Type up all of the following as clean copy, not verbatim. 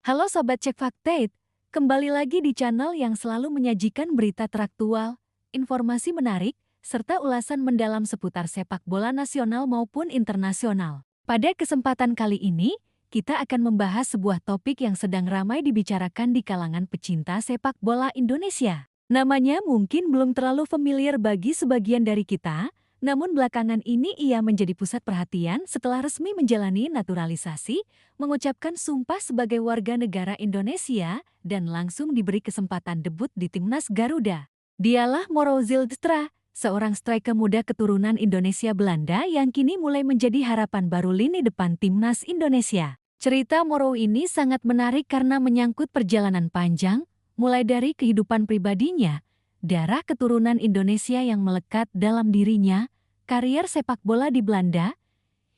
Halo Sobat Cek Faktate, kembali lagi di channel yang selalu menyajikan berita teraktual, informasi menarik, serta ulasan mendalam seputar sepak bola nasional maupun internasional. Pada kesempatan kali ini, kita akan membahas sebuah topik yang sedang ramai dibicarakan di kalangan pecinta sepak bola Indonesia. Namanya mungkin belum terlalu familiar bagi sebagian dari kita, namun belakangan ini ia menjadi pusat perhatian setelah resmi menjalani naturalisasi, mengucapkan sumpah sebagai warga negara Indonesia, dan langsung diberi kesempatan debut di Timnas Garuda. Dialah Moro Zilstra, seorang striker muda keturunan Indonesia Belanda yang kini mulai menjadi harapan baru lini depan Timnas Indonesia. Cerita Moro ini sangat menarik karena menyangkut perjalanan panjang, mulai dari kehidupan pribadinya, darah keturunan Indonesia yang melekat dalam dirinya, karier sepak bola di Belanda,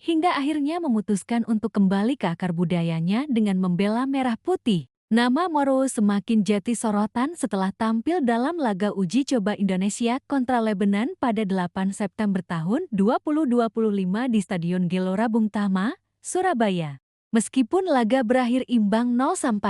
hingga akhirnya memutuskan untuk kembali ke akar budayanya dengan membela merah putih. Nama Moro semakin jadi sorotan setelah tampil dalam laga uji coba Indonesia kontra Lebanon pada 8 September tahun 2025 di Stadion Gelora Bung Tomo, Surabaya. Meskipun laga berakhir imbang 0-0,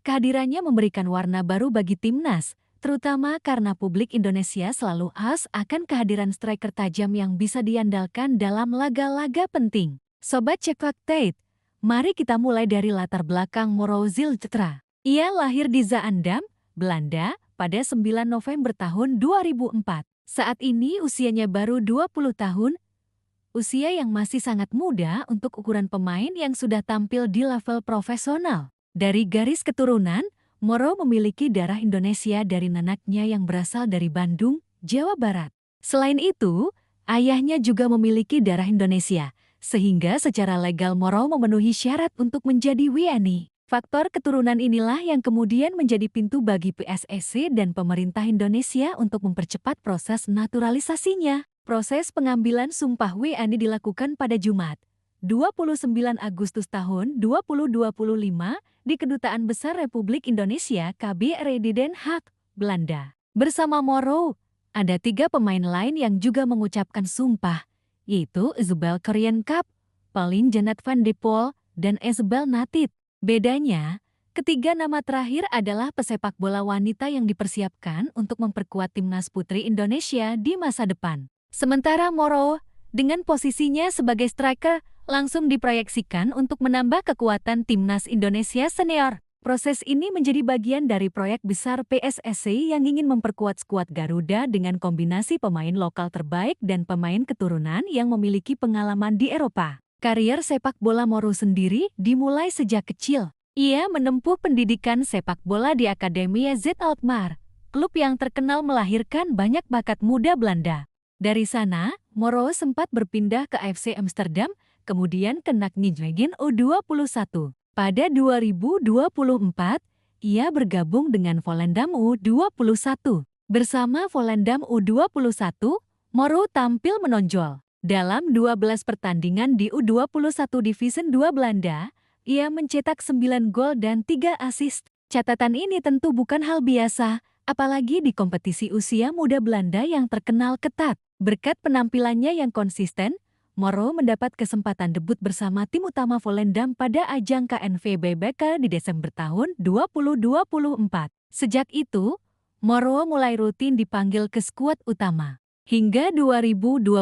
kehadirannya memberikan warna baru bagi timnas, terutama karena publik Indonesia selalu haus akan kehadiran striker tajam yang bisa diandalkan dalam laga-laga penting. Sobat Cek Faktate, mari kita mulai dari latar belakang Moro Zilstra. Ia lahir di Zaandam, Belanda, pada 9 November tahun 2004. Saat ini usianya baru 20 tahun, usia yang masih sangat muda untuk ukuran pemain yang sudah tampil di level profesional. Dari garis keturunan, Moro memiliki darah Indonesia dari neneknya yang berasal dari Bandung, Jawa Barat. Selain itu, ayahnya juga memiliki darah Indonesia, sehingga secara legal Moro memenuhi syarat untuk menjadi WNI. Faktor keturunan inilah yang kemudian menjadi pintu bagi PSSI dan pemerintah Indonesia untuk mempercepat proses naturalisasinya. Proses pengambilan sumpah WNI dilakukan pada Jumat, 29 Agustus tahun 2025 di Kedutaan Besar Republik Indonesia KBRI di Den Haag, Belanda. Bersama Moro, ada 3 pemain lain yang juga mengucapkan sumpah, yaitu Isabel Korean Cup, Pauline Janet van de Poel, dan Isabel Natit. Bedanya, ketiga nama terakhir adalah pesepak bola wanita yang dipersiapkan untuk memperkuat timnas putri Indonesia di masa depan. Sementara Moro, dengan posisinya sebagai striker, langsung diproyeksikan untuk menambah kekuatan timnas Indonesia senior. Proses ini menjadi bagian dari proyek besar PSSI yang ingin memperkuat skuad Garuda dengan kombinasi pemain lokal terbaik dan pemain keturunan yang memiliki pengalaman di Eropa. Karier sepak bola Moro sendiri dimulai sejak kecil. Ia menempuh pendidikan sepak bola di Akademi AZ Alkmaar, klub yang terkenal melahirkan banyak bakat muda Belanda. Dari sana, Moro sempat berpindah ke AFC Amsterdam, kemudian ke NAC Nijmegen U21. Pada 2024, ia bergabung dengan Volendam U21. Bersama Volendam U21, Moro tampil menonjol. Dalam 12 pertandingan di U21 Division 2 Belanda, ia mencetak 9 gol dan 3 assist. Catatan ini tentu bukan hal biasa, apalagi di kompetisi usia muda Belanda yang terkenal ketat. Berkat penampilannya yang konsisten, Moro mendapat kesempatan debut bersama tim utama Volendam pada ajang KNVB Beker di Desember tahun 2024. Sejak itu, Moro mulai rutin dipanggil ke skuad utama. Hingga 2025,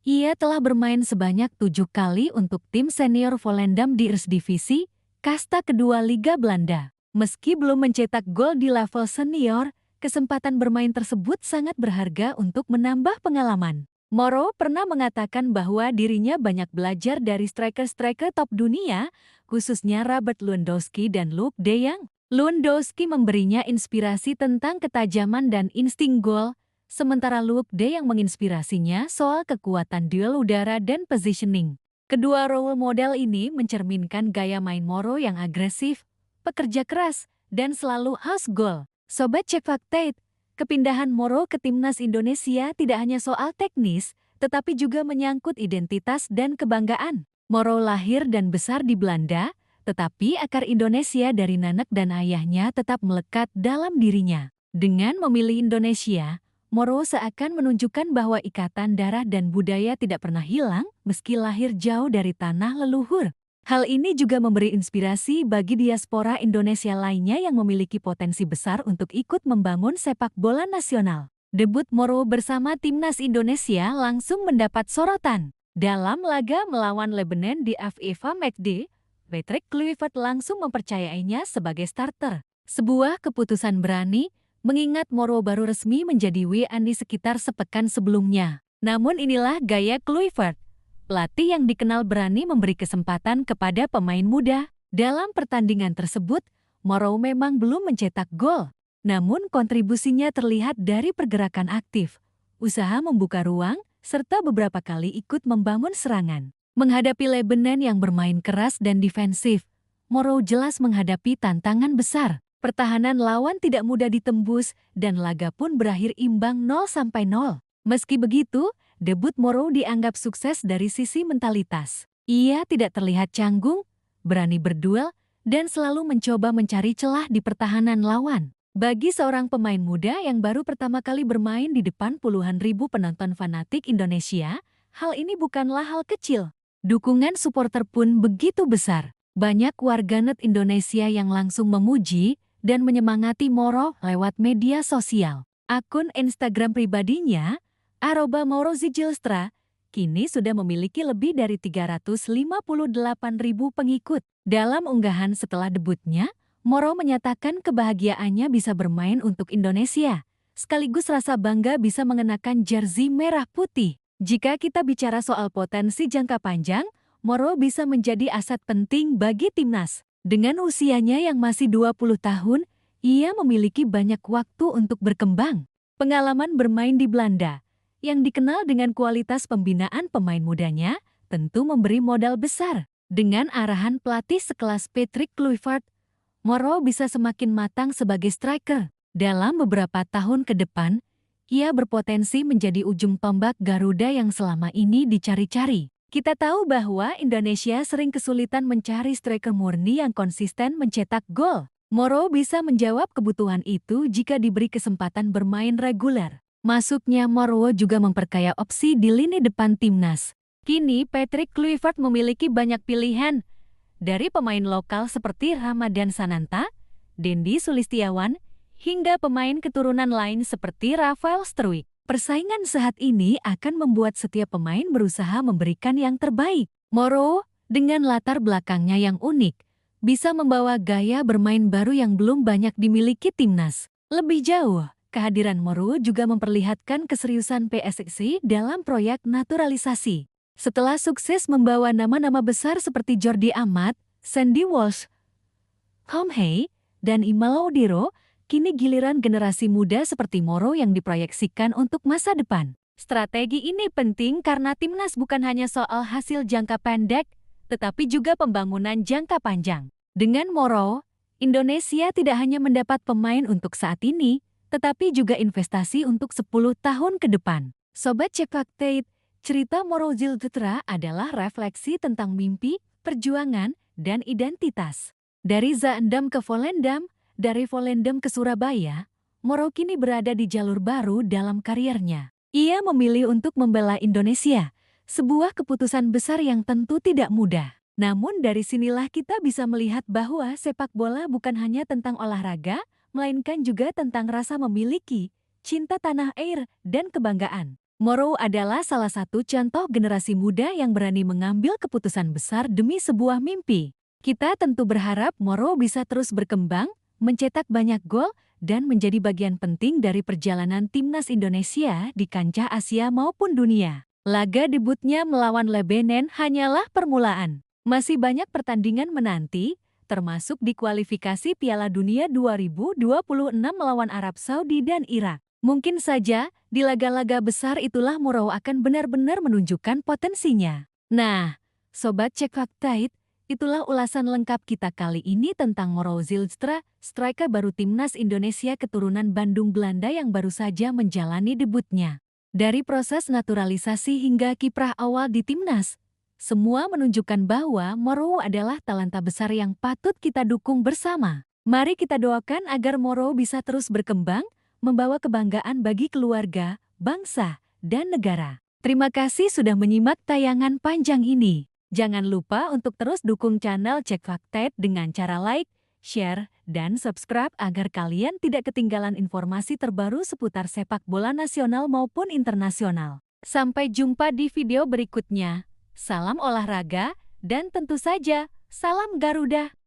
ia telah bermain sebanyak 7 kali untuk tim senior Volendam di Eredivisie, kasta kedua Liga Belanda. Meski belum mencetak gol di level senior, kesempatan bermain tersebut sangat berharga untuk menambah pengalaman. Moro pernah mengatakan bahwa dirinya banyak belajar dari striker-striker top dunia, khususnya Robert Lewandowski dan Luuk de Jong. Lewandowski memberinya inspirasi tentang ketajaman dan insting gol, sementara Luuk de Jong menginspirasinya soal kekuatan duel udara dan positioning. Kedua role model ini mencerminkan gaya main Moro yang agresif, pekerja keras, dan selalu haus gol. Sobat Cek Faktate, kepindahan Moro ke timnas Indonesia tidak hanya soal teknis, tetapi juga menyangkut identitas dan kebanggaan. Moro lahir dan besar di Belanda, tetapi akar Indonesia dari nenek dan ayahnya tetap melekat dalam dirinya. Dengan memilih Indonesia, Moro seakan menunjukkan bahwa ikatan darah dan budaya tidak pernah hilang meski lahir jauh dari tanah leluhur. Hal ini juga memberi inspirasi bagi diaspora Indonesia lainnya yang memiliki potensi besar untuk ikut membangun sepak bola nasional. Debut Moro bersama timnas Indonesia langsung mendapat sorotan. Dalam laga melawan Lebanon di FIFA Matchday, Patrick Kluivert langsung mempercayainya sebagai starter. Sebuah keputusan berani, mengingat Moro baru resmi menjadi WNI sekitar sepekan sebelumnya. Namun inilah gaya Kluivert. Pelatih yang dikenal berani memberi kesempatan kepada pemain muda. Dalam pertandingan tersebut, Moro memang belum mencetak gol. Namun kontribusinya terlihat dari pergerakan aktif, usaha membuka ruang, serta beberapa kali ikut membangun serangan. Menghadapi Lebanon yang bermain keras dan defensif, Moro jelas menghadapi tantangan besar. Pertahanan lawan tidak mudah ditembus dan laga pun berakhir imbang 0-0. Meski begitu, debut Moro dianggap sukses dari sisi mentalitas. Ia tidak terlihat canggung, berani berduel, dan selalu mencoba mencari celah di pertahanan lawan. Bagi seorang pemain muda yang baru pertama kali bermain di depan puluhan ribu penonton fanatik Indonesia, hal ini bukanlah hal kecil. Dukungan supporter pun begitu besar. Banyak warganet Indonesia yang langsung memuji dan menyemangati Moro lewat media sosial. Akun Instagram pribadinya, @morozilstra, kini sudah memiliki lebih dari 358.000 pengikut. Dalam unggahan setelah debutnya, Moro menyatakan kebahagiaannya bisa bermain untuk Indonesia, sekaligus rasa bangga bisa mengenakan jersey merah putih. Jika kita bicara soal potensi jangka panjang, Moro bisa menjadi aset penting bagi timnas. Dengan usianya yang masih 20 tahun, ia memiliki banyak waktu untuk berkembang. Pengalaman bermain di Belanda, yang dikenal dengan kualitas pembinaan pemain mudanya, tentu memberi modal besar. Dengan arahan pelatih sekelas Patrick Kluivert, Moro bisa semakin matang sebagai striker. Dalam beberapa tahun ke depan, ia berpotensi menjadi ujung tombak Garuda yang selama ini dicari-cari. Kita tahu bahwa Indonesia sering kesulitan mencari striker murni yang konsisten mencetak gol. Moro bisa menjawab kebutuhan itu jika diberi kesempatan bermain reguler. Masuknya Moro juga memperkaya opsi di lini depan timnas. Kini Patrick Kluivert memiliki banyak pilihan, dari pemain lokal seperti Ramadan Sananta, Dendi Sulistiawan, hingga pemain keturunan lain seperti Rafael Struijk. Persaingan saat ini akan membuat setiap pemain berusaha memberikan yang terbaik. Moro, dengan latar belakangnya yang unik, bisa membawa gaya bermain baru yang belum banyak dimiliki timnas. Lebih jauh, kehadiran Moro juga memperlihatkan keseriusan PSSI dalam proyek naturalisasi. Setelah sukses membawa nama-nama besar seperti Jordi Amat, Sandy Walsh, Tom Hay, dan Imalo Diro, kini giliran generasi muda seperti Moro yang diproyeksikan untuk masa depan. Strategi ini penting karena timnas bukan hanya soal hasil jangka pendek, tetapi juga pembangunan jangka panjang. Dengan Moro, Indonesia tidak hanya mendapat pemain untuk saat ini, tetapi juga investasi untuk 10 tahun ke depan. Sobat Cepaktate, cerita Morozilstra adalah refleksi tentang mimpi, perjuangan, dan identitas. Dari Zaandam ke Volendam, dari Volendam ke Surabaya, Moro kini berada di jalur baru dalam karirnya. Ia memilih untuk membela Indonesia, sebuah keputusan besar yang tentu tidak mudah. Namun dari sinilah kita bisa melihat bahwa sepak bola bukan hanya tentang olahraga, melainkan juga tentang rasa memiliki, cinta tanah air, dan kebanggaan. Moro adalah salah satu contoh generasi muda yang berani mengambil keputusan besar demi sebuah mimpi. Kita tentu berharap Moro bisa terus berkembang, mencetak banyak gol, dan menjadi bagian penting dari perjalanan timnas Indonesia di kancah Asia maupun dunia. Laga debutnya melawan Lebanon hanyalah permulaan. Masih banyak pertandingan menanti, termasuk di kualifikasi Piala Dunia 2026 melawan Arab Saudi dan Irak. Mungkin saja, di laga-laga besar itulah Moro akan benar-benar menunjukkan potensinya. Nah, Sobat Cepaktate, itulah ulasan lengkap kita kali ini tentang Morozilstra, striker baru timnas Indonesia keturunan Bandung Belanda yang baru saja menjalani debutnya. Dari proses naturalisasi hingga kiprah awal di timnas, semua menunjukkan bahwa Moro adalah talenta besar yang patut kita dukung bersama. Mari kita doakan agar Moro bisa terus berkembang, membawa kebanggaan bagi keluarga, bangsa, dan negara. Terima kasih sudah menyimak tayangan panjang ini. Jangan lupa untuk terus dukung channel Cek Fakta dengan cara like, share, dan subscribe agar kalian tidak ketinggalan informasi terbaru seputar sepak bola nasional maupun internasional. Sampai jumpa di video berikutnya. Salam olahraga, dan tentu saja, salam Garuda!